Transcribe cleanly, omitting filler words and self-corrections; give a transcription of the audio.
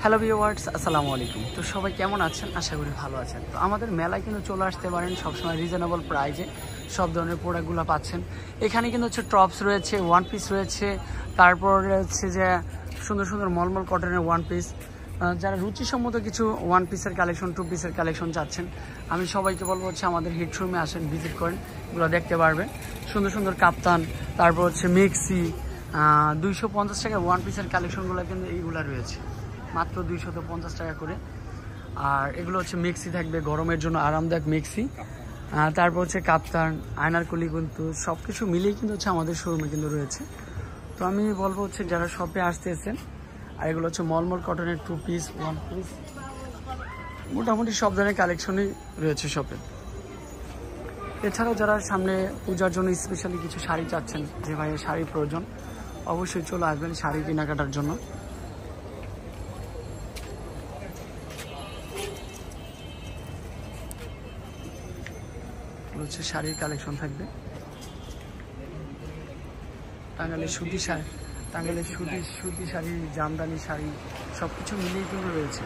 Hello viewers, আসসালামু আলাইকুম। তো সবাই কেমন আছেন? আশা করি ভালো আছেন। তো আমাদের মেলায় কিন্তু চলে আসতে পারেন, সবসময় রিজনেবল প্রাইজে সব ধরনের প্রোডাক্টগুলো পাচ্ছেন। এখানে কিন্তু টপস রয়েছে, ওয়ান পিস রয়েছে, তারপর হচ্ছে যে সুন্দর সুন্দর মলমল কটনের ওয়ান পিস। যারা রুচিসম্মত কিছু ওয়ান পিসের কালেকশন, টু পিসের কালেকশন চাচ্ছেন, আমি সবাইকে বলবো আমাদের হিট শোরুমে আসেন, ভিজিট করেন, এগুলো দেখতে পারবেন। সুন্দর সুন্দর কাপ্তান, তারপর মেক্সি, 250 টাকার ওয়ান পিসের কালেকশনগুলো কিন্তু এইগুলো রয়েছে মাত্র 250 টাকা করে। আর এগুলো মেক্সি থাকবে, গরমের জন্য আরামদায়ক মেক্সি। তারপর কাপ্তান, আয়নারকুলি, কিন্তু সব কিছু মিলিয়ে কিন্তু আমাদের শোরুমে কিন্তু রয়েছে। তো আমি বলবো যারা শপে আসতেছেন, আর এগুলো মলমল কটনের টু পিস, ওয়ান পিস, মোটামুটি সব ধরনের কালেকশনই রয়েছে শপে। এছাড়াও যারা সামনে পূজার জন্য স্পেশালি কিছু শাড়ি চাচ্ছেন, যে ভাই শাড়ি প্রয়োজন, অবশ্যই চলে আসবেন শাড়ি কেনাকাটার জন্য। শাড়ির কালেকশন থাকবে, টাঙ্গাইলের সুতি শাড়ি, টাঙ্গাইলের সুতি শাড়ি, জামদানি শাড়ি, সব কিছু মিলিয়ে কিন্তু রয়েছে।